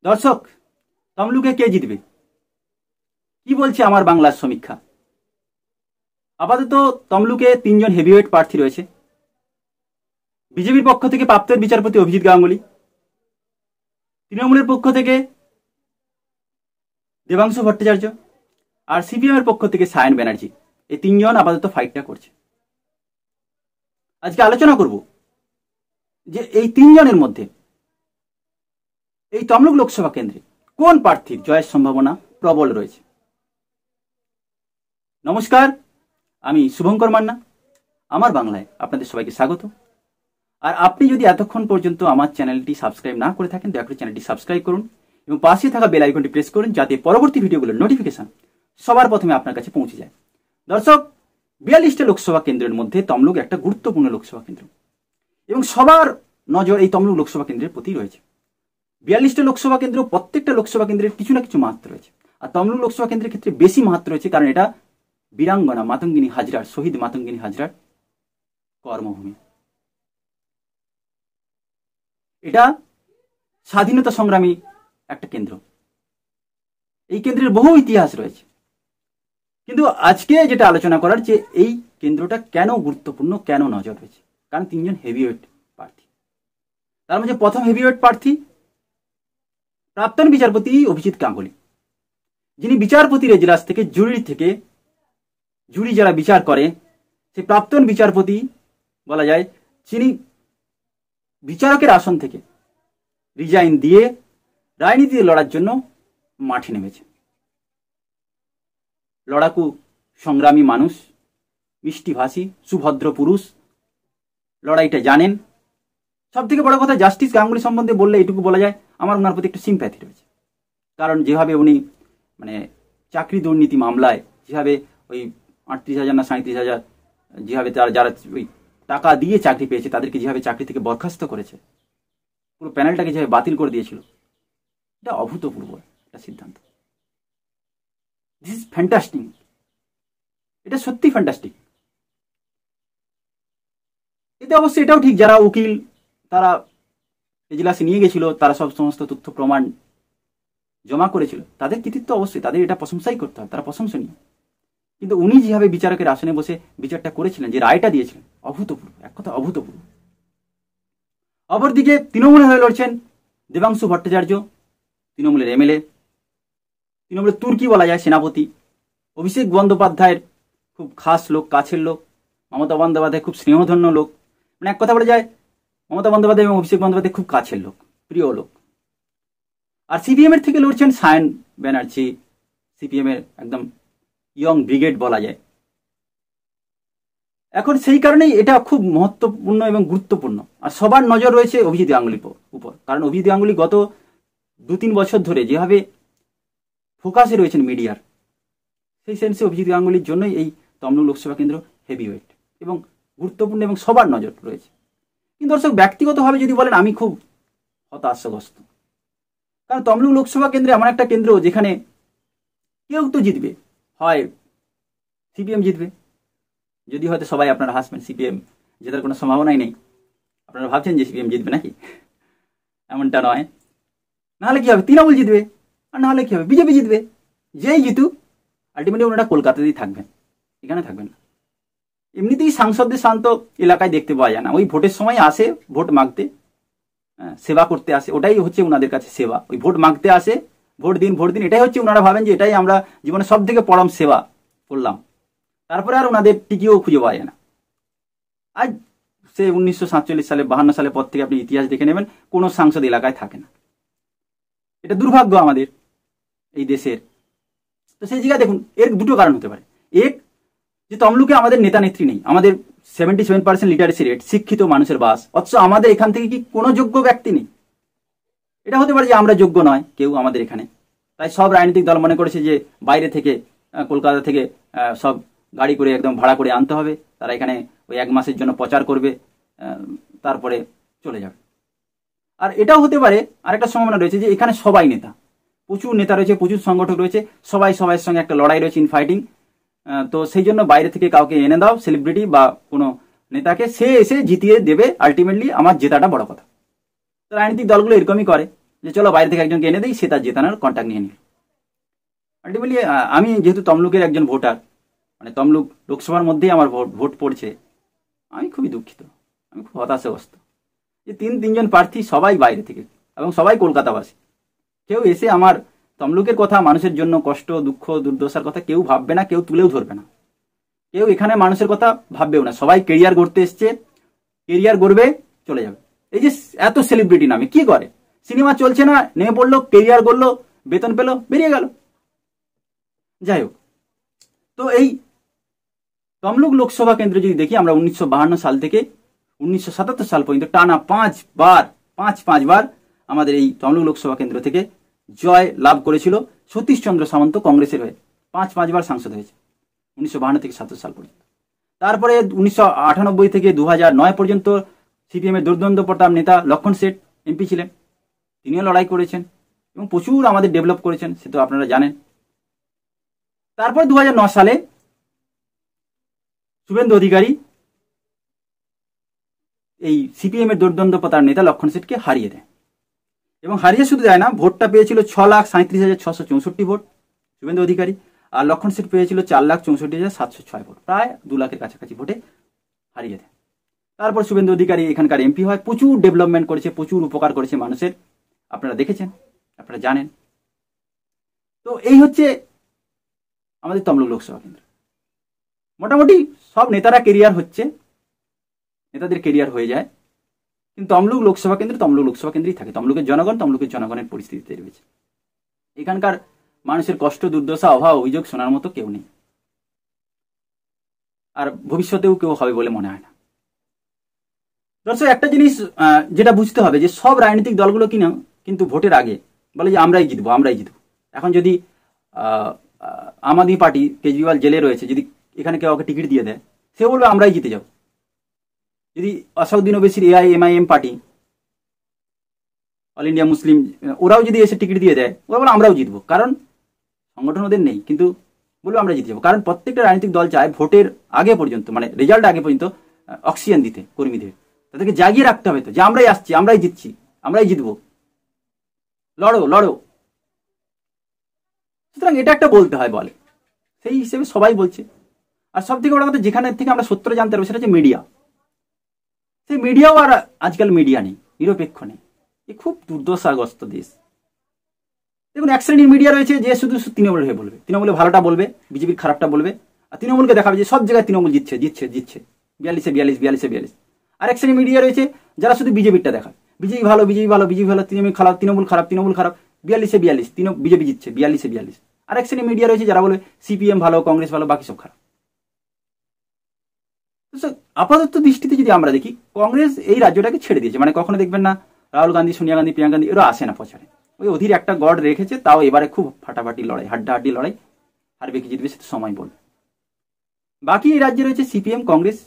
দর্শক, তমলুকে কে জিতবে কি বলছে আমার বাংলার সমীক্ষা। আপাতত তমলুকে 3জন হেভিওয়েট প্রার্থী রয়েছে। বিজেপির পক্ষ থেকে প্রাপ্তের বিচারপতি অভিজিৎ গাঙ্গুলি, তৃণমূলের পক্ষ থেকে দেবাংশু ভট্টাচার্য, আর সিপিএম এর পক্ষ থেকে সায়ন ব্যানার্জি। এই 3জন আপাতত ফাইটটা করছে। আজকে আলোচনা করব যে এই 3জনের মধ্যে এই তমলুক লোকসভা কেন্দ্রে কোন প্রার্থীর জয়ের সম্ভাবনা প্রবল রয়েছে। নমস্কার, আমি শুভঙ্কর মান্না। আমার বাংলায় আপনাদের সবাইকে স্বাগত। আর আপনি যদি এতক্ষণ পর্যন্ত আমার চ্যানেলটি সাবস্ক্রাইব না করে থাকেন, দয়া করে চ্যানেলটি সাবস্ক্রাইব করুন এবং পাশে থাকা বেল আইকনটি প্রেস করুন, যাতে পরবর্তী ভিডিওগুলোর নোটিফিকেশন সবার প্রথমে আপনার কাছে পৌঁছে যায়। দর্শক, 42টা লোকসভা কেন্দ্রের মধ্যে তমলুক একটা গুরুত্বপূর্ণ লোকসভা কেন্দ্র এবং সবার নজর এই তমলুক লোকসভা কেন্দ্রের প্রতি রয়েছে। 42টা লোকসভা কেন্দ্র, প্রত্যেকটা লোকসভা কেন্দ্রের কিছু না কিছু মাহাত্ম্য রয়েছে। আর তমলুক লোকসভা কেন্দ্রের ক্ষেত্রে বেশি মাহাত্ম্য রয়েছে, কারণ এটা বীরাঙ্গনা মাতঙ্গিনী হাজরার, শহীদ মাতঙ্গিনী হাজরার কর্মভূমি। এটা স্বাধীনতা সংগ্রামী একটা কেন্দ্র। এই কেন্দ্রের বহু ইতিহাস রয়েছে। কিন্তু আজকে যেটা আলোচনা করার, যে এই কেন্দ্রটা কেন গুরুত্বপূর্ণ, কেন নজর রয়েছে, কারণ 3জন হেভিওয়েট প্রার্থী। তার মধ্যে প্রথম হেভিওয়েট প্রার্থী প্রাক্তন বিচারপতি অভিজিৎ গাঙ্গুলি, যিনি বিচারপতির এজলাস থেকে জুরি যারা বিচার করে সেই প্রাক্তন বিচারপতি বলা যায়, যিনি বিচারকের আসন থেকে রিজাইন দিয়ে রাজনীতি লড়ার জন্য মাঠে নেমেছে। লড়াকু সংগ্রামী মানুষ, মিষ্টিভাষী, সুভদ্র পুরুষ, লড়াইটা জানেন। সব থেকে বড় কথা, জাস্টিস গাঙ্গুলি সম্বন্ধে বললে এটুকু বলা যায়, আমার ওনার প্রতি একটু সিম্প্যাথি রয়েছে। কারণ যেভাবে উনি চাকরি দুর্নীতি মামলায় যেভাবে ওই 38,000 না 37,000 যেভাবে যারা ওই টাকা দিয়ে চাকরি পেয়েছে তাদেরকে যেভাবে চাকরি থেকে বরখাস্ত করেছে, পুরো প্যানেলটাকে যেভাবে বাতিল করে দিয়েছিল, এটা অভূতপূর্ব একটা সিদ্ধান্ত। দিস ইজ ফ্যান্টাস্টিক, এটা সত্যি ফ্যান্টাস্টিক। এতে অবশ্যই এটাও ঠিক, যারা উকিল তারা এজলাসে নিয়ে গেছিল, তারা সমস্ত তথ্য প্রমাণ জমা করেছিল, তাদের কৃতিত্ব অবশ্যই, তাদের এটা প্রশংসাই করতে হবে, তারা প্রশংসনীয়। কিন্তু উনি যেভাবে বিচারকের আসনে বসে বিচারটা করেছিলেন, যে রায়টা দিয়েছিলেন, অভূতপূর্ব, এক কথা অভূতপূর্ব। অপরদিকে তৃণমূলে হয়ে লড়ছেন দেবাংশু ভট্টাচার্য, তৃণমূলের এমএলএ, তৃণমূলের তুর্কি বলা যায় সেনাপতি, অভিষেক বন্দ্যোপাধ্যায়ের খুব খাস লোক, কাছের লোক, মমতা বন্দ্যোপাধ্যায় খুব স্নেহধন্য লোক। এক কথা বলা যায়, মমতা বন্দ্যোপাধ্যায় এবং অভিষেক বন্দ্যোপাধ্যায় খুব কাছের লোক, প্রিয় লোক। আর সিপিএম এর থেকে লড়ছেন সায়ন ব্যানার্জি, সিপিএম এর একদম ইয়ং ব্রিগেড বলা যায়। এখন সেই কারণেই এটা খুব মহত্বপূর্ণ এবং গুরুত্বপূর্ণ। আর সবার নজর রয়েছে অভিজিৎ গাঙ্গুলির উপর, কারণ অভিজিৎ গাঙ্গুলি গত 2-3 বছর ধরে যেভাবে ফোকাসে রয়েছেন মিডিয়ার, সেই সেন্সে অভিজিৎ গাঙ্গুলির জন্যই এই তমলুক লোকসভা কেন্দ্র হেভিওয়েট এবং গুরুত্বপূর্ণ এবং সবার নজর রয়েছে। কিন্তু দর্শক, ব্যক্তিগতভাবে যদি বলেন, আমি খুব হতাশাগ্রস্ত। কারণ তমলুক লোকসভা কেন্দ্রে এমন একটা কেন্দ্র যেখানে কেউ তো জিতবে, হয় সিপিএম জিতবে, যদি হয়তো সবাই আপনারা হাসবেন, সিপিএম জেতার কোনো সম্ভাবনাই নেই। আপনারা ভাবছেন যে সিপিএম জিতবে নাকি, এমনটা নয়। নাহলে কি হবে, তৃণমূল জিতবে, আর নাহলে কি হবে, বিজেপি জিতবে। যেই জিতুক, আলটিমেটলি ওনারা কলকাতাতেই থাকবেন, এখানে থাকবেন না। এমনিতেই সাংসদদের শান্ত এলাকায় দেখতে পাওয়া যায় না, ওই ভোটের সময় আসে ভোট মাগতে, সেবা করতে আসে, ওটাই হচ্ছে ওনাদের কাছে সেবা। ওই ভোট মাগতে আসে, ভোট দিন, এটাই হচ্ছে, ওনারা ভাবেন যে এটাই আমরা জীবনে সব থেকে পরম সেবা করলাম। তারপরে আর ওনাদের টিকিও খুঁজে পাওয়া যায় না। আজ সে 1947 সালে 52 সালের পর থেকে আপনি ইতিহাস দেখে নেবেন, কোনো সাংসদ এলাকায় থাকে না। এটা দুর্ভাগ্য আমাদের এই দেশের। তো সেই জায়গায় দেখুন, এর দুটো কারণ হতে পারে। এক, যে তমলুকে আমাদের নেতা নেত্রী নেই, আমাদের 77% লিটারেসি রেট, শিক্ষিত মানুষের বাস, অথচ আমাদের এখান থেকে কি কোনো যোগ্য ব্যক্তি নেই। এটা হতে পারে যে আমরা যোগ্য নয় কেউ আমাদের এখানে, তাই সব রাজনৈতিক দল মনে করেছে যে বাইরে থেকে, কলকাতা থেকে সব গাড়ি করে একদম ভাড়া করে আনতে হবে, তারা এখানে ওই 1 মাসের জন্য প্রচার করবে, তারপরে চলে যাবে। আর এটাও হতে পারে, আরেকটা সম্ভাবনা রয়েছে যে এখানে সবাই নেতা, প্রচুর নেতা রয়েছে, প্রচুর সংগঠক রয়েছে, সবাইয়ের সঙ্গে একটা লড়াই রয়েছে, ইনফাইটিং। তো সেই জন্য বাইরে থেকে কাউকে এনে দাও, সেলিব্রিটি বা কোনো নেতাকে, সে এসে জিতিয়ে দেবে, আলটিমেটলি আমার জেতাটা বড় কথা। তো রাজনৈতিক দলগুলো এরকমই করে। যে চলো বাইরে থেকে একজনকে এনে দিই, সে তার জেতানোর কন্ট্যাক্ট নিয়ে নিল। আলটিমেটলি আমি যেহেতু তমলুকের একজন ভোটার, মানে তমলুক লোকসভার মধ্যেই আমার ভোট পড়ছে, আমি খুবই দুঃখিত, আমি খুব হতাশাগ্রস্ত যে তিনজন প্রার্থী সবাই বাইরে থেকে এবং সবাই কলকাতাবাসী। কেউ এসে আমার তমলুকের কথা, মানুষের জন্য কষ্ট দুঃখ দুর্দশার কথা কেউ ভাববে না, কেউ তুলেও ধরবে না, কেউ এখানে মানুষের কথা ভাববেও না। সবাই কেরিয়ার গড়তে এসছে, কেরিয়ার গড়বে, চলে যাবে। এই যে এত সেলিব্রিটি নামে কি করে, সিনেমা চলছে না, নেমে পড়লো, কেরিয়ার গড়লো, বেতন পেলো, বেরিয়ে গেল। যাই হোক, তো এই তমলুক লোকসভা কেন্দ্র যদি দেখি আমরা 1952 সাল থেকে 1977 সাল পর্যন্ত টানা পাঁচবার আমাদের এই তমলুক লোকসভা কেন্দ্র থেকে জয় লাভ করেছিল সতীশচন্দ্র সামন্ত কংগ্রেসের হয়ে। পাঁচবার সাংসদ হয়েছে 1952 থেকে 77 সাল পর্যন্ত। তারপরে 1998 থেকে 2009 পর্যন্ত সিপিএম এর দুর্দান্ত প্রতাপ নেতা লক্ষণ শেঠ এমপি ছিলেন, তিনিও লড়াই করেছেন এবং প্রচুর আমাদের ডেভেলপ করেছেন, সে তো আপনারা জানেন। তারপর 2009 সালে শুভেন্দু অধিকারী এই সিপিএম এর দুর্দান্ত প্রতাপ নেতা লক্ষণ শেঠকে হারিয়ে দেয়, এবং হারিয়ে শুধু যায় না, ভোটটা পেয়েছিল 6,37,664 ভোট শুভেন্দু অধিকারী, আর লক্ষণ শেঠ পেয়েছিল 4,64,706 ভোট, প্রায় 2 লাখের কাছাকাছি ভোটে হারিয়ে দেয়। তারপর শুভেন্দু অধিকারী এখানকার এমপি হয়, প্রচুর ডেভেলপমেন্ট করেছে, প্রচুর উপকার করেছে মানুষের, আপনারা দেখেছেন, আপনারা জানেন। তো এই হচ্ছে আমাদের তমলুক লোকসভা কেন্দ্র। মোটামুটি সব নেতারা কেরিয়ার হচ্ছে, নেতাদের কেরিয়ার হয়ে যায়, কিন্তু তমলুক লোকসভা কেন্দ্রেই থাকে। তমলুকের জনগণের পরিস্থিতিতে রয়েছে। এখানকার মানুষের কষ্ট দুর্দশা অভাব অভিযোগ শোনার মতো কেউ নেই, আর ভবিষ্যতেও কেউ হবে বলে মনে হয় না। দর্শক, একটা জিনিস যেটা বুঝতে হবে যে সব রাজনৈতিক দলগুলো কিন্তু ভোটের আগে বলে যে আমরাই জিতবো। এখন যদি আম আদমি পার্টি, কেজরিওয়াল জেলে রয়েছে, যদি এখানে কেউ ওকে টিকিট দিয়ে দেয়, সে বলবে আমরাই জিতে যাব। যদি আসাদুদ্দিন ওবেসির AIMIM party, All India Muslim, ওরাও যদি এসে টিকিট দিয়ে দেয়, ওরা বলে আমরাও জিতবো, কারণ সংগঠন ওদের নেই, কিন্তু বলবো আমরা জিতে যাবো। কারণ প্রত্যেকটা রাজনৈতিক দল চায় ভোটের আগে পর্যন্ত, মানে রেজাল্ট আগে পর্যন্ত অক্সিজেন দিতে কর্মীদের, তাদেরকে জাগিয়ে রাখতে হবে তো যে আমরাই আসছি, আমরাই জিতছি, আমরাই জিতবো, লড়ো। সুতরাং এটা একটা বলতে হয়, বলে সেই হিসেবে সবাই বলছে। আর সব থেকে বড় কথা, যেখানে থেকে আমরা সত্য জানতে পারবো সেটা হচ্ছে মিডিয়া। সেই মিডিয়াও আর আজকাল মিডিয়া নেই, নিরপেক্ষ নেই। এ খুব দুর্দশাগ্রস্ত দেশ। দেখুন, এক শ্রেণীর মিডিয়া রয়েছে যে শুধু তৃণমূলের হয়ে বলবে, তৃণমূলের ভালোটা বলবে, বিজেপির খারাপটা বলবে, আর তৃণমূলকে দেখাবে যে সব জায়গায় তৃণমূল জিতছে 42-42। আর এক শ্রেণীর মিডিয়া রয়েছে যারা শুধু বিজেপিরটা দেখায়, বিজেপি ভালো, তৃণমূল খারাপ, 42-42, বিজেপি জিতছে 42-42। আর এক শ্রেণীর মিডিয়া রয়েছে যারা বলবে সিপিএম ভালো, কংগ্রেস ভালো, বাকি সব খারাপ। আপাতত দৃষ্টিতে যদি আমরা দেখি, কংগ্রেস এই রাজ্যটাকে ছেড়ে দিয়েছে। মানে কখনো দেখবেন না রাহুল গান্ধী, সোনিয়া গান্ধী, প্রিয়াঙ্কা গান্ধী এরা আসে না প্রচারে, ওই অধীর একটা গড় রেখেছে। তাও এবারে খুব ফাটাফাটি লড়াই, হাড্ডাহাড্ডি লড়াই, হারবে কি জিতবে সে তো সময় বলবে। বাকি এই রাজ্যে রয়েছে সিপিএম, কংগ্রেস,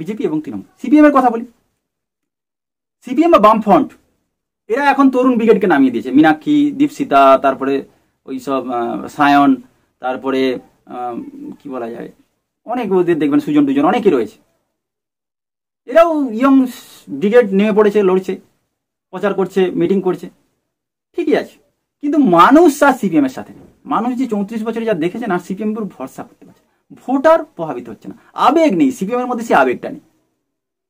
বিজেপি এবং তৃণমূল। সিপিএম এর কথা বলি, সিপিএম বা বামফ্রন্ট, এরা এখন তরুণ ব্রিগেডকে নামিয়ে দিয়েছে। মীনাক্ষী, দীপশিতা, তারপরে ওই সব সায়ন, তারপরে কি বলা যায়, অনেক ওদের দেখবেন সুজন টুজন অনেকে রয়েছে। এরাও ইয়ং ব্রিগেড নেমে পড়েছে, লড়ছে, প্রচার করছে, মিটিং করছে, ঠিকই আছে। কিন্তু মানুষ আর সিপিএম এর সাথে, মানুষ যে 34 বছরে যা দেখেছে না, সিপিএম পুরো ভরসা করতে পারছে, ভোটার প্রভাবিত হচ্ছে না, আবেগ নেই সিপিএম এর মধ্যে, সে আবেগটা নেই।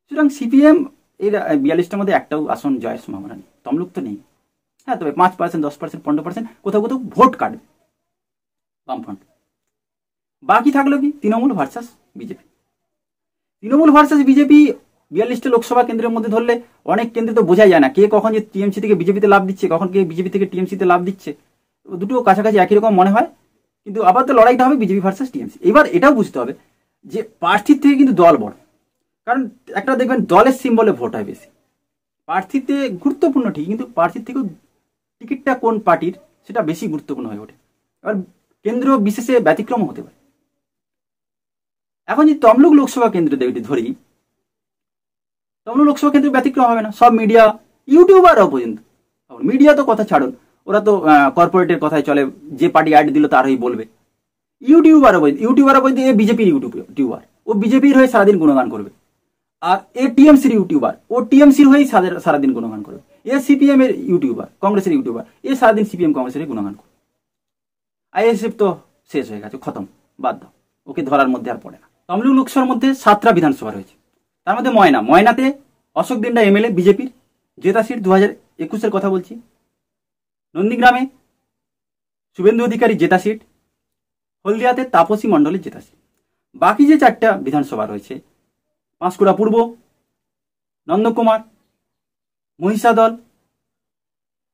সুতরাং সিপিএম এর 42টার মধ্যে একটাও আসন জয়ের সম্ভাবনা নেই। তমলুক তো নেই, হ্যাঁ, তবে 5%, 10%, 15% কোথাও ভোট কাটবে বামফ্রন্ট। বাকি থাকলো কি তৃণমূল ভার্সাস বিজেপি। 42টা লোকসভা কেন্দ্রের মধ্যে ধরলে অনেক কেন্দ্রে তো বোঝা যায় না কে কখন যে টিএমসি থেকে বিজেপিতে লাভ দিচ্ছে, কখন কে বিজেপি থেকে টিএমসিতে লাভ দিচ্ছে। দুটো কাছাকাছি একই রকম মনে হয়, কিন্তু আপাতত লড়াইটা হবে বিজেপি ভার্সাস টিএমসি। এবার এটাও বুঝতে হবে যে প্রার্থীর থেকে কিন্তু দল বড়, কারণ একটা দেখবেন দলের সিম্বলে ভোট হয় বেশি। প্রার্থীতে গুরুত্বপূর্ণ ঠিক, কিন্তু প্রার্থীর থেকেও টিকিটটা কোন পার্টির সেটা বেশি গুরুত্বপূর্ণ হয়ে ওঠে। এবার কেন্দ্র বিশেষে ব্যতিক্রম হতে পারে। এখন যদি তমলুক লোকসভা কেন্দ্র ধরি, তমলুক লোকসভা কেন্দ্র ব্যতিক্রম হবে না। সব মিডিয়া, ইউটিউবারও পর্যন্ত, মিডিয়া তো কথা ছাড়ুন, ওরা তো কর্পোরেটের কথায় চলে, যে পার্টি অ্যাড দিল তার হয়ে বলবে। ইউটিউবারও পর্যন্ত এ বিজেপির ইউটিউবার, ও বিজেপির হয়ে সারাদিন গুণগান করবে। আর এ টিএমসির ইউটিউবার, ও টিএমসির হয়েই সারাদিন গুণগান করবে। এ সিপিএম এর ইউটিউবার, কংগ্রেসের ইউটিউবার, এ সারাদিন সিপিএম কংগ্রেসের গুণগান করে। আইএসএফ তো শেষ হয়ে গেছে, খতম, বাদ দাও, ওকে ধরার মধ্যে আর পড়ে না। তমলুক লোকসভার মধ্যে 7টা বিধানসভা রয়েছে, তার মধ্যে ময়নাতে অশোক দিন্ডা এমএলএ বিজেপির, জেতা সিট 2021-এর কথা বলছি। নন্দীগ্রামে শুভেন্দু অধিকারী জেতা সিট, হলদিয়াতে তাপসী মণ্ডলের জেতা সিট। বাকি যে 4টা বিধানসভা রয়েছে, পাঁশকুড়া পূর্ব, নন্দকুমার, মহিষাদল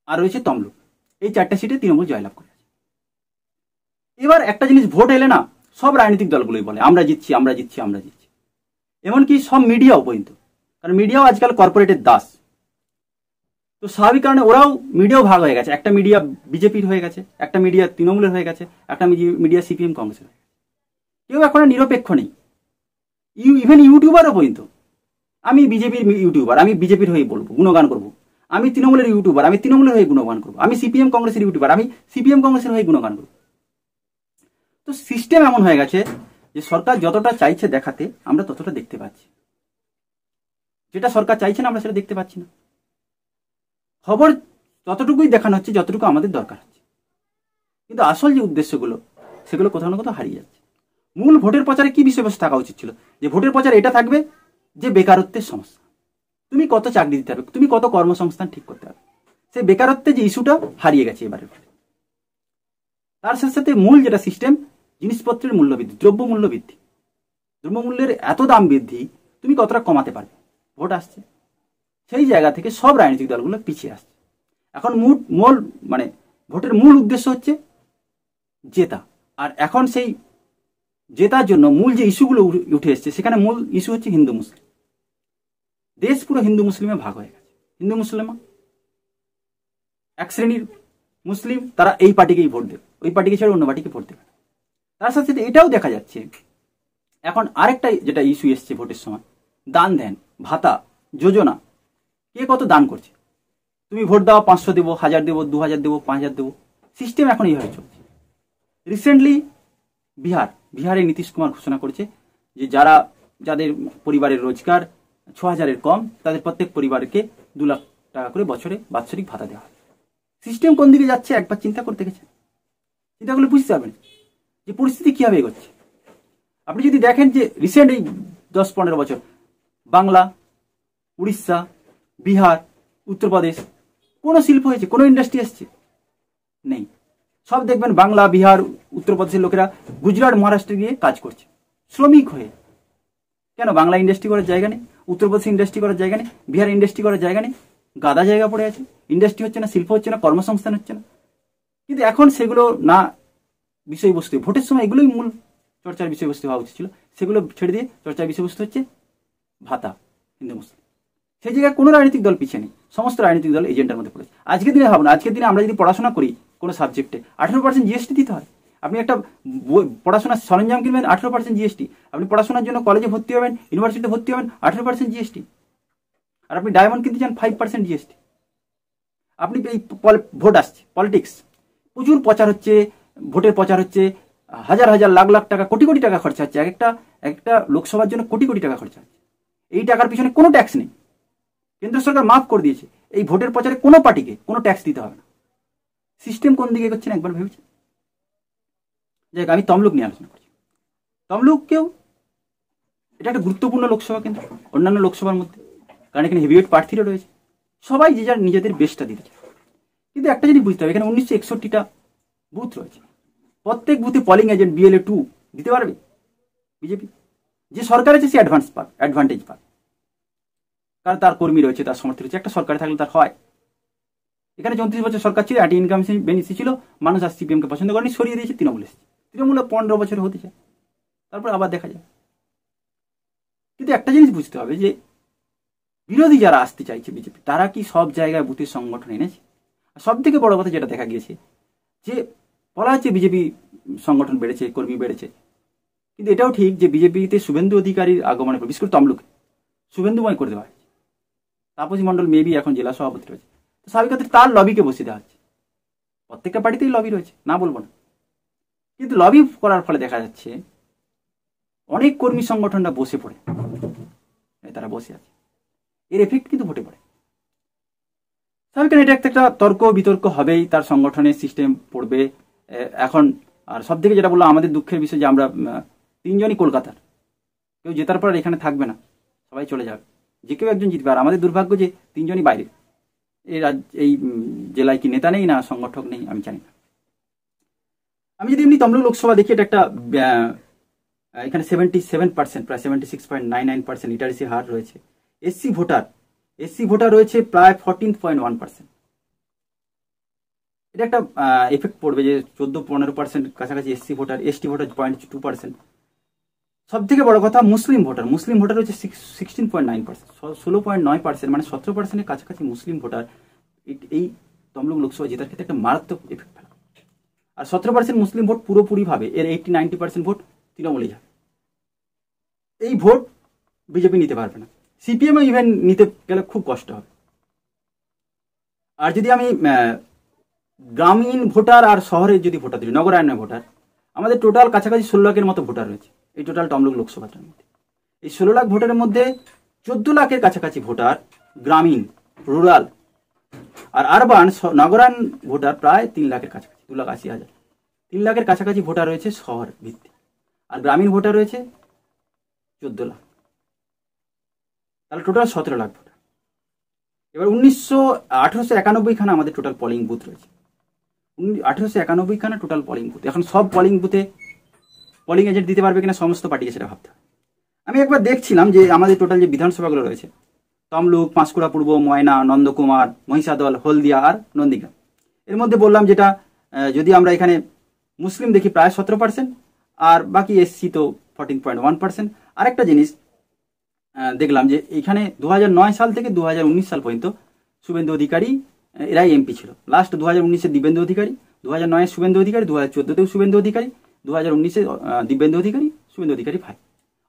আর রয়েছে তমলুক, এই 4টা সিটে তৃণমূল জয়লাভ করে। এবার একটা জিনিস, ভোট এলে না সব রাজনৈতিক দলগুলোই বলে আমরা জিতছি, আমরা জিতছি, আমরা জিতছি, এমনকি সব মিডিয়াও পর্যন্ত, কারণ মিডিয়াও আজকাল কর্পোরেটের দাস। তো স্বাভাবিক কারণে ওরাও মিডিয়াও ভাগ হয়ে গেছে, একটা মিডিয়া বিজেপির হয়ে গেছে, একটা মিডিয়া তৃণমূলের হয়ে গেছে, একটা মিডিয়া সিপিএম কংগ্রেসের হয়ে গেছে। কেউ এখন নিরপেক্ষ নেই, ইভেন ইউটিউবারও পর্যন্ত। আমি বিজেপির ইউটিউবার, আমি বিজেপির হয়ে বলবো, গুণগান করবো। আমি তৃণমূলের ইউটিউবার, আমি তৃণমূলের হয়ে গুণগান করবো। আমি সিপিএম কংগ্রেসের ইউটিউবার, আমি সিপিএম কংগ্রেসের হয়ে গুণগান করবো। তো সিস্টেম এমন হয়ে গেছে যে সরকার যতটা চাইছে দেখাতে, আমরা ততটা দেখতে পাচ্ছি, যেটা সরকার চাইছে না আমরা সেটা দেখতে পাচ্ছি না। খবর ততটুকুই দেখানো হচ্ছে যতটুকু আমাদের দরকার হচ্ছে, কিন্তু আসল যে উদ্দেশ্যগুলো সেগুলো কোথাও না কোথাও হারিয়ে যাচ্ছে। মূল ভোটের প্রচারে কি বিষয়বস্তু থাকা উচিত ছিল, যে ভোটের প্রচার এটা থাকবে যে বেকারত্বের সমস্যা, তুমি কত চাকরি দিতে হবে, তুমি কত কর্মসংস্থান ঠিক করতে হবে, সেই বেকারত্বের যে ইস্যুটা হারিয়ে গেছে এবারে। তার সাথে সাথে মূল যেটা সিস্টেম, জিনিসপত্রের মূল্য বৃদ্ধি, দ্রব্য মূল্য বৃদ্ধি, দ্রব্যমূল্যের এত দাম বৃদ্ধি তুমি কতটা কমাতে পারবে। ভোট আসছে, সেই জায়গা থেকে সব রাজনৈতিক দলগুলো পিছিয়ে আসছে। এখন ভোটের মূল উদ্দেশ্য হচ্ছে জেতা, আর এখন সেই জেতার জন্য মূল যে ইস্যুগুলো উঠে এসছে, সেখানে মূল ইস্যু হচ্ছে হিন্দু মুসলিম। দেশ পুরো হিন্দু মুসলিমে ভাগ হয়ে গেছে। হিন্দু মুসলিম এক শ্রেণীর মুসলিম, তারা এই পার্টিকেই ভোট দেবে, ওই পার্টিকে ছেড়ে অন্য পার্টিকে ভোট দেবে। তার সাথে সাথে এটাও দেখা যাচ্ছে এখন আরেকটা যেটা ইস্যু এসছে ভোটের সময়, দান দেন, ভাতা, যোজনা, কে কত দান করছে। তুমি ভোট দাও, 500 দেবো, 1000 দেবো, 2000 দেবো, 5000 দেবো, সিস্টেম এখন এইভাবে চলছে। রিসেন্টলি বিহারে নীতিশ কুমার ঘোষণা করেছে যে যাদের পরিবারের রোজগার 6000-এর কম, তাদের প্রত্যেক পরিবারকে 2 লাখ টাকা করে বছরে বাৎসরিক ভাতা দেওয়া হয়। সিস্টেম কোন দিকে যাচ্ছে একবার চিন্তা করতে গেছে, চিন্তা করলে বুঝতে পারবেন যে পরিস্থিতি কিভাবে এগোচ্ছে। আপনি যদি দেখেন যে রিসেন্ট এই 10-15 বছর বাংলা, উড়িষ্যা, বিহার, উত্তরপ্রদেশ কোনো শিল্প হয়েছে, কোনো ইন্ডাস্ট্রি এসছে? নেই। সব দেখবেন বাংলা, বিহার, উত্তরপ্রদেশের লোকেরা গুজরাট, মহারাষ্ট্রে গিয়ে কাজ করছে শ্রমিক হয়ে। কেন? বাংলা ইন্ডাস্ট্রি করার জায়গা নেই, উত্তরপ্রদেশ ইন্ডাস্ট্রি করার জায়গা নেই, বিহার ইন্ডাস্ট্রি করার জায়গা নেই, গাদা জায়গা পড়ে আছে, ইন্ডাস্ট্রি হচ্ছে না, শিল্প হচ্ছে না, কর্মসংস্থান হচ্ছে না। কিন্তু এখন সেগুলো না বিষয়বস্তু, ভোটের সময় এগুলোই মূল চর্চার বিষয়বস্তু হওয়া উচিত ছিল, সেগুলো ছেড়ে দিয়ে চর্চার বিষয়বস্তু হচ্ছে ভাতা, হিন্দু মুসলিম। সেই জায়গায় কোনো রাজনৈতিক দল পিছিয়ে নেই, সমস্ত রাজনৈতিক দল এজেন্ডার মধ্যে পড়েছে। আজকের দিনে ভাবুন, আজকের দিনে আমরা যদি পড়াশোনা করি কোনো সাবজেক্টে, 18% জিএসটি দিতে হয়। আপনি একটা পড়াশোনার সরঞ্জাম কিনবেন, 18% জিএসটি। আপনি পড়াশোনার জন্য কলেজে ভর্তি হবেন, ইউনিভার্সিটিতে ভর্তি হবেন, 18% জিএসটি। আর আপনি ডায়মন্ড কিনতে চান, 5% জিএসটি। আপনি এই ভোট আসছে, পলিটিক্স, প্রচুর প্রচার হচ্ছে, ভোটের প্রচার হচ্ছে, হাজার হাজার লাখ লাখ টাকা, কোটি কোটি টাকা খরচা হচ্ছে, একটা লোকসভার জন্য কোটি কোটি টাকা খরচা হচ্ছে। এই টাকার পিছনে কোনো ট্যাক্স নেই, কেন্দ্র সরকার মাফ করে দিয়েছে। এই ভোটের প্রচারে কোনো পার্টিকে কোনো ট্যাক্স দিতে হবে না। সিস্টেম কোন দিকে এগোচ্ছে না একবার ভেবেছেন? যাই হোক, আমি তমলুক নিয়ে আলোচনা করছি। তমলুককেও এটা একটা গুরুত্বপূর্ণ লোকসভা কেন্দ্র অন্যান্য লোকসভার মধ্যে, কারণ এখানে হেভিওয়েট প্রার্থীরা রয়েছে, সবাই যে যার নিজেদের বেস্টটা দিতে চায়। কিন্তু একটা জিনিস বুঝতে হবে, এখানে 1961টা বুথ রয়েছে, প্রত্যেক বুথে পলিং এজেন্ট BLA 2 দিতে পারবে বিজেপি। যে সরকার আছে সে অ্যাডভান্টেজ পাবে, কারণ তার কর্মী রয়েছে, তার সমর্থক রয়েছে। একটা সরকারে থাকলে তার হয়। এখানে 34 বছর সরকার ছিল, অ্যান্টি ইনকাম বেনিফিট ছিল, মানুষ আর সিপিএমকে পছন্দ করেনি, সরিয়ে দিয়েছে, তৃণমূল এসেছে। তৃণমূল 15 বছর হতে চায়, তারপর আবার দেখা যায়। কিন্তু একটা জিনিস বুঝতে হবে যে বিরোধী যারা আসতে চাইছে বিজেপি, তারা কি সব জায়গায় বুথের সংগঠন এনেছে? সব থেকে বড় কথা যেটা দেখা গিয়েছে, যে বলা হচ্ছে বিজেপি সংগঠন বেড়েছে, কর্মী বেড়েছে, কিন্তু এটাও ঠিক যে বিজেপিতে শুভেন্দু অধিকারীর আগমনের পর, বিশেষ করে তমলুকে শুভেন্দুময় করে দেওয়া হয়েছে। তাপসী মণ্ডল মেবি এখন জেলা সভাপতি রয়েছে, তো স্বাভাবিকভাবে তার লবিকে বসিয়ে দেওয়া হচ্ছে। প্রত্যেকটা পার্টিতেই লবি রয়েছে, না বলবো না, কিন্তু লবি করার ফলে দেখা যাচ্ছে অনেক কর্মী সংগঠনরা বসে পড়ে, তারা বসে আছে, এর এফেক্ট কিন্তু ভোটে পড়ে। স্বাভাবিক এটা একটা তর্ক বিতর্ক হবেই, তার সংগঠনের সিস্টেম পড়বে এখন। আর সব থেকে যেটা বললাম, আমাদের দুঃখের বিষয় যে আমরা 3 জনই কলকাতার, কেউ জেতার পর এখানে থাকবে না, সবাই চলে যাবে, যে কেউ একজন জিতবে। আর আমাদের দুর্ভাগ্য যে 3 জনই বাইরে, এই জেলায় কি নেতা নেই না সংগঠক নেই আমি জানি না। আমি যদি এমনি তমলুক লোকসভা দেখি, এটা একটা এখানে 77%, প্রায় 76.99% লিটারেসি হার রয়েছে। এসসি ভোটার রয়েছে প্রায় 14.1%। এটা একটা এফেক্ট পড়বে যে 14-15% কাছাকাছি এসসি ভোটার, এসটি ভোটার 0.2%। সব থেকে বড় কথা মুসলিম ভোটার হচ্ছে 16.9%, 16.9%, মানে 17%-এর কাছাকাছি মুসলিম ভোটার এই তমলুক লোকসভা জেতার ক্ষেত্রে একটা মারাত্মক এফেক্ট ফেলে। আর 17% মুসলিম ভোট পুরোপুরিভাবে এর 80-90% ভোট তৃণমূলে যাবে। এই ভোট বিজেপি নিতে পারবে না, সিপিএম ইভেন নিতে গেলে খুব কষ্ট হবে। আর যদি আমি গ্রামীণ ভোটার আর শহরের যদি ভোটার দিই, নগরায়নের ভোটার, আমাদের টোটাল কাছাকাছি 16 লাখের মতো ভোটার রয়েছে এই টোটাল তমলুক লোকসভাটার মধ্যে। এই 16 লাখ ভোটারের মধ্যে 14 লাখের কাছাকাছি ভোটার গ্রামীণ, রুরাল। আর আরবান নগরায়ন ভোটার প্রায় 3 লাখের কাছাকাছি, 2,80,000। 3 লাখের কাছাকাছি ভোটার রয়েছে শহর ভিত্তিক, আর গ্রামীণ ভোটার রয়েছে 14 লাখ। তাহলে টোটাল 17 লাখ ভোটার। এবার 1891 খানা আমাদের টোটাল পলিং বুথ রয়েছে, 1891 খানা টোটাল পলিং বুথ। এখন সব পলিং বুথে পলিং এজেন্ট দিতে পারবে কিনা সমস্ত পার্টিকে সেটা ভাবতে হবে। আমি একবার দেখছিলাম যে আমাদের টোটাল যে বিধানসভাগুলো রয়েছে, তমলুক, পাঁশকুড়া পূর্ব, ময়না, নন্দকুমার, মহিষাদল, হলদিয়া আর নন্দীগ্রাম, এর মধ্যে বললাম যেটা যদি আমরা এখানে মুসলিম দেখি প্রায় 17%, আর বাকি এসসি তো 14.1%। আরেকটা জিনিস দেখলাম যে এখানে 2009 সাল থেকে 2019 সাল পর্যন্ত শুভেন্দু অধিকারী এরাই এমপি ছিল। লাস্ট 2019-এ দিব্যেন্দু অধিকারী, 2009-এ শুভেন্দু অধিকারী, 2014-তেও শুভেন্দু অধিকারী, 2019-এ দিব্যেন্দু অধিকারী, শুভেন্দু অধিকারী ভাই।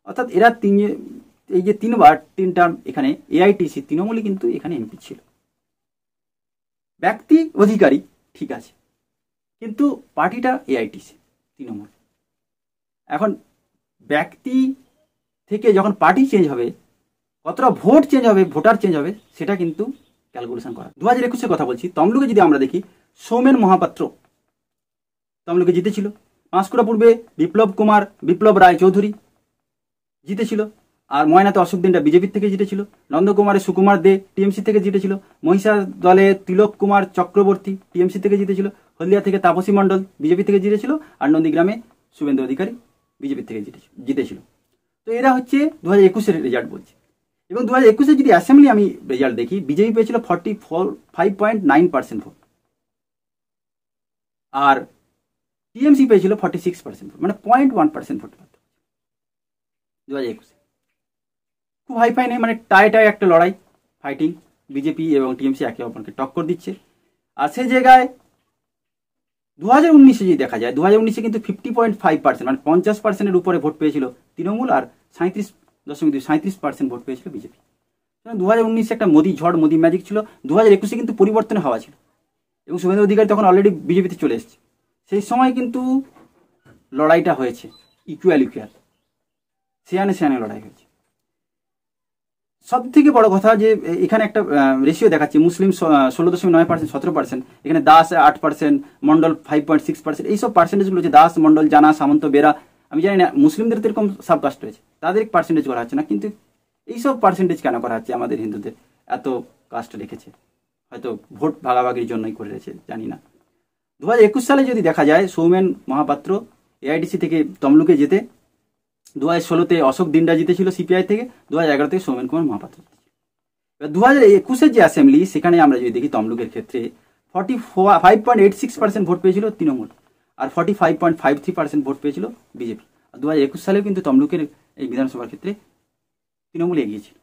অর্থাৎ এরা এই যে 3 টার্ম এখানে এআইটিসি তৃণমূলই কিন্তু এখানে এমপি ছিল। ব্যক্তি অধিকারী ঠিক আছে, কিন্তু পার্টিটা এআইটিসি তৃণমূল। এখন ব্যক্তি থেকে যখন পার্টি চেঞ্জ হবে, কতটা ভোট চেঞ্জ হবে, ভোটার চেঞ্জ হবে, সেটা কিন্তু ক্যালকুলেশন করা। 2021-এর কথা বলছি, তমলুকে যদি আমরা দেখি, সৌমেন মহাপাত্র তমলুকে জিতেছিল। পাঁশকুড়া পূর্বে বিপ্লব রায় চৌধুরী জিতেছিল। আর ময়নাতে অশোক দিনটা বিজেপির থেকে জিতেছিল। নন্দকুমারে সুকুমার দে টিএমসি থেকে জিতেছিল। মহিষা দলে তিলক কুমার চক্রবর্তী টিএমসি থেকে জিতেছিল। হলদিয়া থেকে তাপসী মণ্ডল বিজেপি থেকে জিতেছিল। আর নন্দীগ্রামে শুভেন্দু অধিকারী বিজেপি থেকে জিতেছিল। তো এরা হচ্ছে 2021-এর রেজাল্ট বলছে। এবং 2021-এ যদি অ্যাসেম্বলি আমি রেজাল্ট দেখি, বিজেপি পেয়েছিল 45.9% ভোট, আর টিএমসি পেয়েছিল 46% ভোট, মানে 0.1% ভোট। 2021-এ খুব হাইফাই নেই, মানে টাই একটা লড়াই, ফাইটিং। বিজেপি এবং টিএমসি একে অপরকে টক্কর দিচ্ছে। আর সেই জায়গায় 2019-এ যদি দেখা যায়, 2019-এ কিন্তু 50.5%, মানে 50%-এর উপরে ভোট পেয়েছিল তৃণমূল, আর 37.37% ভোট পেয়েছিল বিজেপি। 2019-এ একটা মোদি ঝড়, মোদি ম্যাজিক ছিল। 2021-এ কিন্তু পরিবর্তনের হাওয়া ছিল, এবং শুভেন্দু অধিকারী তখন অলরেডি বিজেপিতে চলে এসেছে। সেই সময় কিন্তু লড়াইটা হয়েছে ইকুয়াল, সেয়ানে লড়াই হয়েছে। সব থেকে বড় কথা যে এখানে একটা রেশিও দেখাচ্ছে, মুসলিম 16.9%, 17%, এখানে দাস 8%, মন্ডল 5.6%। এইসব পার্সেন্টেজগুলো যে দাস, মন্ডল, জানা, সামন্ত, বেরা, আমি জানি না মুসলিমদের তো এরকম সাবকাস্ট রয়েছে, তাদের পার্সেন্টেজ করা হচ্ছে না। কিন্তু এইসব পার্সেন্টেজ কেন করা হচ্ছে? আমাদের হিন্দুদের এত কাস্ট রেখেছে, হয়তো ভোট ভাগাভাগির জন্যই করে রয়েছে, জানি না। 2021 সালে যদি দেখা যায়, সৌমেন মহাপাত্র এআইডিসি থেকে তমলুকে যেতে, 2016-তে অশোক দিন্ডা জিতেছিল সিপিআই থেকে, 2011 থেকে সৌমেন কুমার মহাপাত্র। 2021-এর যে অ্যাসেম্বলি, সেখানে আমরা যদি দেখি তমলুকের ক্ষেত্রে 45.86% ভোট পেয়েছিল তৃণমূল, আর 45.53% ভোট পেয়েছিল বিজেপি। 2021 সালেও কিন্তু তমলুকের এই বিধানসভার ক্ষেত্রে তৃণমূল এগিয়েছিল।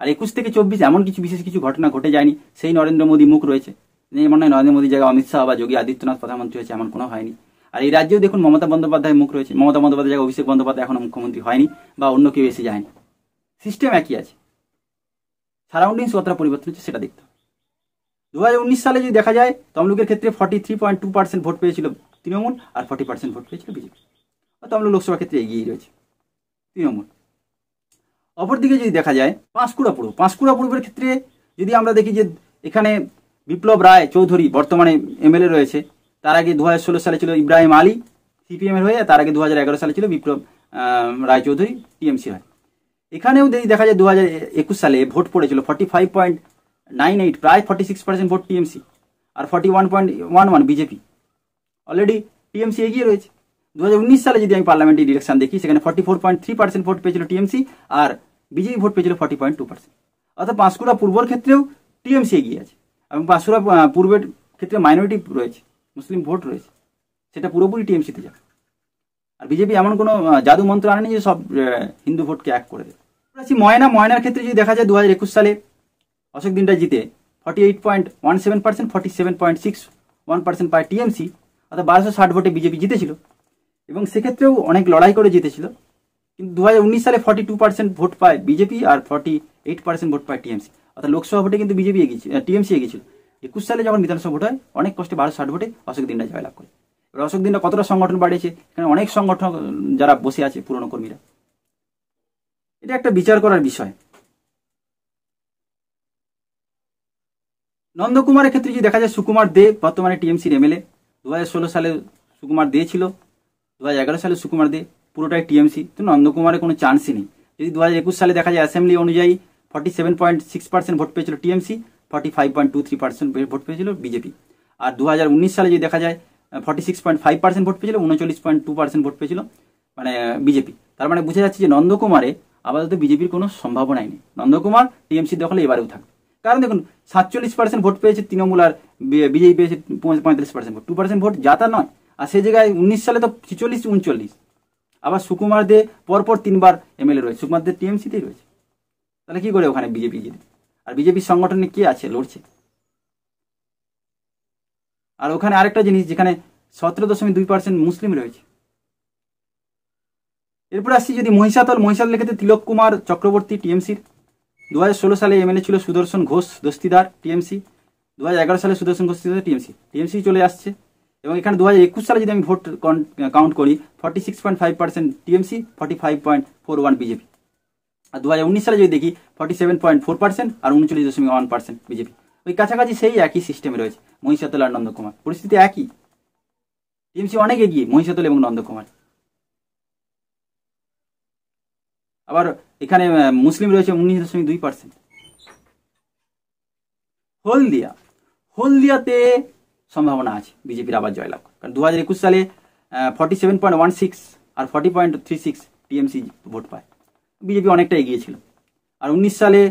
আর 21 থেকে 24 এমন বিশেষ কিছু ঘটনা ঘটে যায়নি। সেই নরেন্দ্র মোদী মুখ রয়েছে, যেমন নয় নরেন্দ্র মোদী জায়গায় অমিত শাহ বা যোগী আদিত্যনাথ প্রধানমন্ত্রী হয়েছে, এমন কোনো হয়নি। আর এই রাজ্যেও দেখুন মমতা বন্দ্যোপাধ্যায় মুখ রয়েছে, মমতা বন্দ্যোপাধ্যায় জায়গায় অভিষেক বন্দ্যোপাধ্যায় এখনো মুখ্যমন্ত্রী হয়নি, বা অন্য কেউ এসে যায়নি। সিস্টেম একই আছে, সারাউন্ডিংস কতটা পরিবর্তন হচ্ছে সেটা দেখতে হবে। 2019 সালে যদি দেখা যায়, তমলুকের ক্ষেত্রে 43.2% ভোট পেয়েছিল তৃণমূল, আর 40% ভোট পেয়েছিল বিজেপি। তমলুক লোকসভা ক্ষেত্রে এগিয়েই রয়েছে তৃণমূল। অপরদিকে যদি দেখা যায় পাঁশকুড়া পূর্বের ক্ষেত্রে যদি আমরা দেখি যে এখানে বিপ্লব রায় চৌধুরী বর্তমানে এমএলএ রয়েছে, তার আগে 2016 সালে ছিল ইব্রাহিম আলী সিপিএম এর হয়ে, তার আগে 2011 সালে ছিল বিপ্লব রায় চৌধুরী টিএমসি হয়। এখানেও দেখা যায় 2021 সালে ভোট পড়েছিল 45.98, প্রায় 46% ভোট টিএমসি আর 41.11 বিজেপি। অলরেডি টিএমসি এগিয়ে রয়েছে। 2019 সালে যদি আমি পার্লামেন্টারি ইলেকশন দেখি, সেখানে 44.3% ভোট পেয়েছিল টিএমসি আর বিজেপি ভোট পেয়েছিল 40.2%। অর্থাৎ পাঁশকুড়া পূর্বর ক্ষেত্রেও টিএমসি এগিয়ে আছে, এবং পাঁশকুড়া পূর্বের ক্ষেত্রে মাইনরিটি রয়েছে, মুসলিম ভোট রয়েছে, সেটা পুরোপুরি টিএমসিতে যাবে। আর বিজেপি এমন কোনো জাদু মন্ত্র আনেনি যে সব হিন্দু ভোটকে এক করে দেবে। ময়নার ক্ষেত্রে যদি দেখা যায় 2021 সালে অশোক দিনটা জিতে 48.17%, 47.61% পায় টিএমসি, অর্থাৎ 1260 ভোটে বিজেপি জিতেছিল, এবং সেক্ষেত্রেও অনেক লড়াই করে জিতেছিল। কিন্তু 2019 সালে 42% ভোট পায় বিজেপি আর 48% ভোট পায় টিএমসি, অর্থাৎ লোকসভা ভোটে কিন্তু বিজেপি এগিয়েছিল, টিএমসি এগিয়েছিল। 21 সালে যখন বিধানসভা ভোট হয়, অনেক কষ্টে 1260 ভোটে অশোক দিনটা জয়লাভ করে। এবার অশোক দিনটা কতটা সংগঠন বাড়িয়েছে, এখানে অনেক সংগঠন যারা বসে আছে পুরনো কর্মীরা, এটা একটা বিচার করার বিষয়। নন্দকুমারের ক্ষেত্রে যদি দেখা যায়, সুকুমার দে বর্তমানে টিএমসির এমএলএ। 2016 সালে সুকুমার দে ছিল, 2011 সালে সুকুমার দে, পুরোটাই টিএমসি। তো নন্দকুমারের কোনো চান্সই নেই। যদি 2021 সালে দেখা যায় অ্যাসেম্বলি অনুযায়ী 47.6% ভোট পেয়েছিল টিএমসি, 45.23% ভোট পেয়েছিল বিজেপি। আর 2019 সালে যদি দেখা যায় 46.5% ভোট পেয়েছিল, 39.2% ভোট পেয়েছিল মানে বিজেপি। তার মানে বোঝা যাচ্ছে যে নন্দকুমারে আপাতত বিজেপির কোনো সম্ভাবনাই নেই। নন্দকুমার টিএমসি দখলে এবারেও থাকবে। কারণ দেখুন 47% ভোট পেয়েছে তৃণমূল, আর বিজেপি পেয়েছে 45% ভোট, 2% ভোট যা তা নয়। আর সেই জায়গায় 19 সালে তো 46-39। আবার সুকুমার দে পরপর 3বার এমএলএ রয়েছে, সুকুমার দে টিএমসিতেই রয়েছে। তাহলে কি করে ওখানে বিজেপি জিতবে? আর বিজেপির সংগঠনে কে আছে লড়ছে? আর ওখানে আরেকটা জিনিস, যেখানে 17.2% মুসলিম রয়েছে। এরপর আসছি যদি মহিষাদলের ক্ষেত্রে তিলক কুমার চক্রবর্তী টিএমসির। 2016 সালে এমএলএ ছিল সুদর্শন ঘোষ দস্তিদার টিএমসি। 2011 সালে সুদর্শন ঘোষ টিএমসি চলে আসছে। এবং এখানে 2021 সালে যদি আমি ভোট কাউন্ট করি, 46.5% টিএমসি, 45.41 বিজেপি। আর 2019 সালে যদি দেখি 47.4% আর 39.1% বিজেপি। ওই কাছাকাছি সেই একই সিস্টেমে রয়েছে মহিষাদল আর নন্দকুমার, পরিস্থিতি একই। টিএমসি অনেক এগিয়ে মহিষাদল এবং নন্দকুমার। আবার এখানে মুসলিম রয়েছে 19.2%। হলদিয়াতে সম্ভাবনা আছে বিজেপির আবার জয়লাভ, কারণ 2021 সালে 47.16 আর 40.36 টিএমসি ভোট পায়, বিজেপি অনেকটা এগিয়েছিল। আর 19 সালে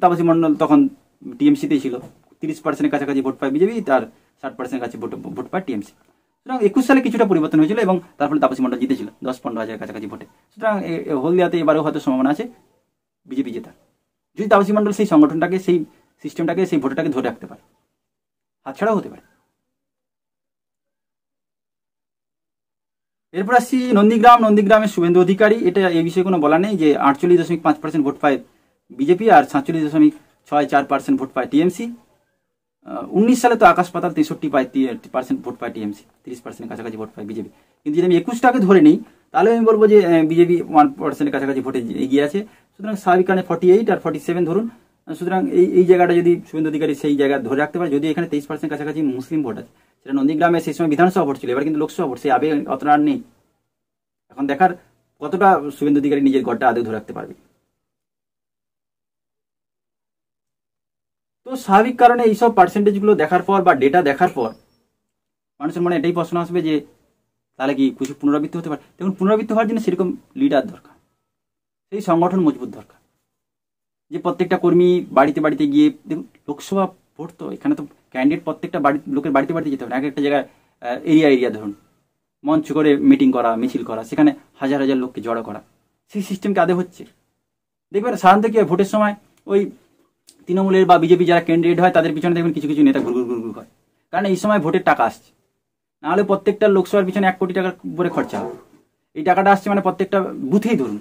তাপসী মণ্ডল তখন টিএমসিতেই ছিল, 30% কাছাকাছি ভোট পায় বিজেপি, তার 60% কাছে ভোট পায় টিএমসি। সুতরাং 21 সালে কিছুটা পরিবর্তন হয়েছিল এবং তার ফলে তাপসী মণ্ডল জিতেছিল 10-15 হাজার কাছাকাছি ভোটে। সুতরাং হলদিয়াতে এবারেও হয়তো সম্ভাবনা আছে বিজেপি জেতার, যদি তাপসী মণ্ডল সেই সংগঠনটাকে, সেই সিস্টেমটাকে, সেই ভোটটাকে ধরে রাখতে পারে। হাতছাড়াও হতে পারে। এরপর আসছি নন্দীগ্রামের শুভেন্দু অধিকারী। এটা এই বিষয়ে কোনো বলা নেই যে 48.5% ভোট পায় বিজেপি আর 47.64% ভোট পায় টিএমসি। 19 সালে তো আকাশ পাতাল 63% ভোট পায় টিএমসি, 30% কাছাকাছি ভোট পায় বিজেপি। কিন্তু যদি আমি 21টাকে ধরে নিই, তাহলে আমি বলবো যে বিজেপি 1% কাছাকাছি ভোটে এগিয়ে আছে। সুতরাং স্বাভাবিক কারণে 48 আর 47 ধরুন। সুতরাং এই জায়গাটা যদি শুভেন্দু অধিকারী সেই জায়গা ধরে রাখতে পারে, যদি এখানে 23% কাছাকাছি মুসলিম ভোট আছে, সেটা নন্দীগ্রামে সেই সময় বিধানসভা ভোট ছিল, এবার কিন্তু লোকসভা ভোট, সেই আবেগ অতটা আর নেই। এখন দেখার কতটা শুভেন্দু অধিকারী নিজের ঘরটা আদৌ ধরে রাখতে পারবে। তো স্বাভাবিক কারণে এইসব পার্সেন্টেজগুলো দেখার পর বা ডেটা দেখার পর মানুষের মনে এটাই প্রশ্ন আসবে যে তাহলে কি কিছু পুনরাবৃত্তি হতে পারে। দেখুন, পুনরাবৃত্তি হওয়ার জন্য সেরকম লিডার দরকার, সেই সংগঠন মজবুত দরকার, যে প্রত্যেকটা কর্মী বাড়িতে বাড়িতে গিয়ে, দেখুন লোকসভা ভোট তো, এখানে তো ক্যান্ডিডেট প্রত্যেকটা লোকের বাড়িতে বাড়িতে যেতে হবে না। এক একটা জায়গায় এরিয়া ধরুন মঞ্চ করে মিটিং করা, মিছিল করা, সেখানে হাজার হাজার লোককে জড়ো করা, সেই সিস্টেমকে আদৌ হচ্ছে? দেখবেন সাধারণত কি ভোটের সময় ওই তৃণমূলের বা বিজেপি যারা ক্যান্ডিডেট হয় তাদের পিছনে দেখবেন কিছু কিছু নেতা ঘুরঘুর করে, কারণ এই সময় ভোটের টাকা আসছে। নাহলে প্রত্যেকটা লোকসভার পিছনে 1 কোটি টাকার উপরে খরচা হবে। এই টাকাটা আসছে মানে প্রত্যেকটা বুথেই ধরুন,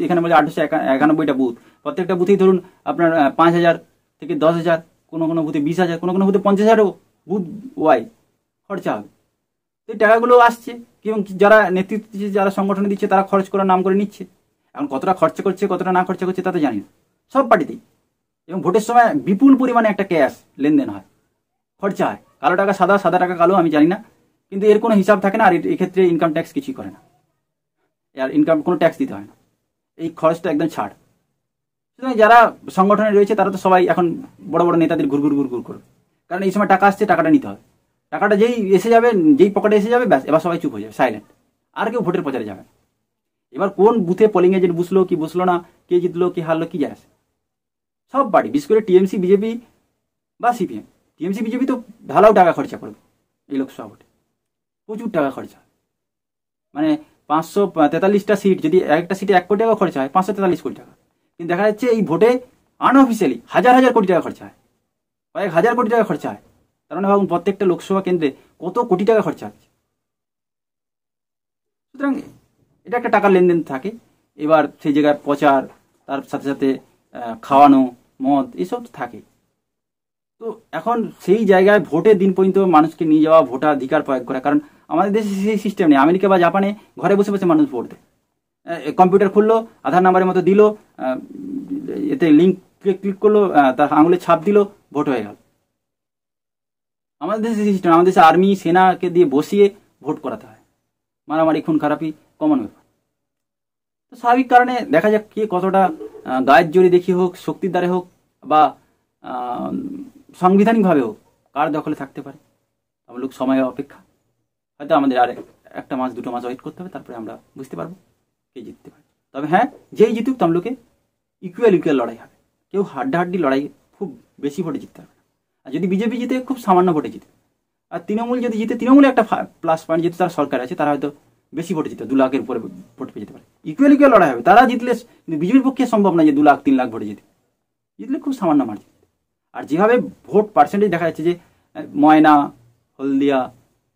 এখানে বলে 891টা বুথ, প্রত্যেকটা বুথেই ধরুন আপনার 5,000 থেকে 10,000, কোনো বুথে 20,000, কোনো বুথে 50,000ও বুথ ওয়াই খরচা হবে। এই টাকাগুলো আসছে এবং যারা নেতৃত্ব দিচ্ছে, যারা সংগঠনে দিচ্ছে, তারা খরচ করার নাম করে নিচ্ছে। এখন কতটা খরচা করছে, কতটা না খরচা করছে তা তো জানি না, সব পার্টিতেই। এবং ভোটের সময় বিপুল পরিমাণে একটা ক্যাশ লেনদেন হয়, খরচা হয়। কালো টাকা সাদা, সাদা টাকা কালো, আমি জানি না, কিন্তু এর কোনো হিসাব থাকে না। আর এক্ষেত্রে ইনকাম ট্যাক্স কিছুই করে না, আর ইনকাম কোনো ট্যাক্স দিতে হয় না, এই খরচটা একদম ছাড়। সুতরাং যারা সংগঠনে রয়েছে তারা তো সবাই এখন বড় বড় নেতাদের ঘুর ঘুর ঘুর ঘুর করবে, কারণ এই সময় টাকা আসছে, টাকাটা নিতে হবে। টাকাটা যেই এসে যাবে, যেই পকেটে এসে যাবে, ব্যাস এবার সবাই চুপ হয়ে যাবে, সাইলেন্ট, আর কেউ ভোটের প্রচারে যাবে। এবার কোন বুথে পোলিং এজেন্ট বসলো কি বসলো না, কে জিতলো কি হারলো, কি যায় আসে। সব পার্টি, বিশেষ করে টিএমসি, বিজেপি বা সিপিএম। টিএমসি বিজেপি তো ঢালাও টাকা খরচা করবে এই লোকসভা ভোটে, প্রচুর টাকা খরচা। মানে 543টা সিট, যদি একটা সিটে 1 কোটি টাকা খরচা হয়, 543 কোটি টাকা। কিন্তু দেখা যাচ্ছে এই ভোটে আনঅফিসিয়ালি হাজার হাজার কোটি টাকা খরচা হয়, কয়েক হাজার কোটি টাকা খরচা হয়। তার মানে ভাবুন প্রত্যেকটা লোকসভা কেন্দ্রে কত কোটি টাকা খরচা হচ্ছে। সুতরাং এটা একটা টাকার লেনদেন থাকে। এবার সেই জায়গায় প্রচার, তার সাথে সাথে খাওয়ানো, মদ, এসব থাকে। তো এখন সেই জায়গায় ভোটের দিন পর্যন্ত মানুষকে নিয়ে যাওয়া, ভোটাধিকার প্রয়োগ করা, কারণ আমাদের দেশে সেই সিস্টেম নেই। আমেরিকা বা জাপানে ঘরে বসে বসে মানুষ ভোট দেয়, কম্পিউটার খুললো, আধার নাম্বারের মতো দিল, এতে লিঙ্ক ক্লিক করলো, তার আঙুলে ছাপ দিল, ভোট হয়ে গেল। আমাদের দেশে সিস্টেম, আমাদের দেশে আর্মি সেনাকে দিয়ে বসিয়ে ভোট করাতে হয়, মারামারি খুন খারাপি কমন ব্যাপার। তো স্বাভাবিক কারণে দেখা যাক কে কতটা গায়ের জোরে দেখিয়ে হোক, শক্তির দ্বারে হোক, বা সাংবিধানিকভাবে হোক, কার দখলে থাকতে পারে। আমরা লোক সময় অপেক্ষা, হয়তো আমাদের আর 1 মাস 2 মাস ওয়েট করতে হবে, তারপরে আমরা বুঝতে পারবো কে জিততে পারে। তবে হ্যাঁ, যেই জিতুক তমলোকে ইকুয়াল লড়াই হবে, কেউ হাড্ডাহাড্ডি লড়াই খুব বেশি ভোটে জিততে হবে না। আর যদি বিজেপি জিতে, খুব সামান্য ভোটে জিতে। আর তৃণমূল যদি জিতে, তৃণমূলে একটা প্লাস পয়েন্ট, যেহেতু তারা সরকার আছে, তারা হয়তো বেশি ভোটে জিতে, 2 লাখের উপরে ভোট পেয়ে যেতে পারে। ইকুয়াল লড়াই হবে, তারা জিতলে। কিন্তু বিজেপির পক্ষে সম্ভব না যে 2 লাখ 3 লাখ ভোটে জিতলে খুব সামান্য মার্জিন। আর যেভাবে ভোট পার্সেন্টেজ দেখা যাচ্ছে যে ময়না, হলদিয়া,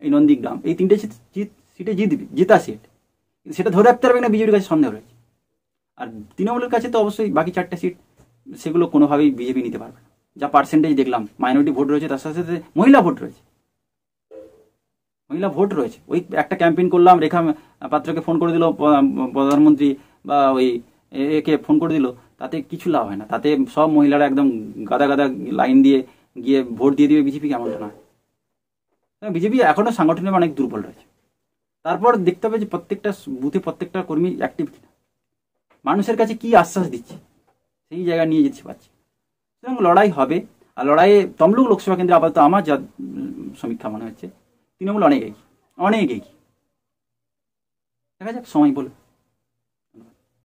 এই নন্দীগ্রাম, এই 3টে সিটে জিতা সিট, সেটা ধরে রাখতে পারবে না, বিজেপির কাছে সন্দেহ রয়েছে। আর তৃণমূলের কাছে তো অবশ্যই বাকি 4টে সিট, সেগুলো কোনোভাবেই বিজেপি নিতে পারবে না। যা পার্সেন্টেজ দেখলাম, মাইনরিটি ভোট রয়েছে, তার সাথে সাথে মহিলা ভোট রয়েছে। ওই একটা ক্যাম্পেইন করলাম, রেখা পাত্রকে ফোন করে দিল প্রধানমন্ত্রী, বা ওই একে ফোন করে দিল, তাতে কিছু লাভ হয় না। তাতে সব মহিলারা একদম গাদা গাদা লাইন দিয়ে গিয়ে ভোট দিয়ে দিবে বিজেপিকে, এমনটা নয়। বিজেপি এখনো সাংগঠনিক অনেক দুর্বল রয়েছে। তারপর দেখতে হবে যে প্রত্যেকটা বুথে প্রত্যেকটা কর্মী অ্যাক্টিভ কিনা, মানুষের কাছে কি আশ্বাস দিচ্ছে, সেই জায়গায় নিয়ে যেতে পারছে। সুতরাং লড়াই হবে। আর লড়াইয়ে তমলুক লোকসভা কেন্দ্রে আপাতত আমার যা সমীক্ষা মনে হচ্ছে, তৃণমূল অনেক এগিয়ে। দেখা যাক, সময় বলবে।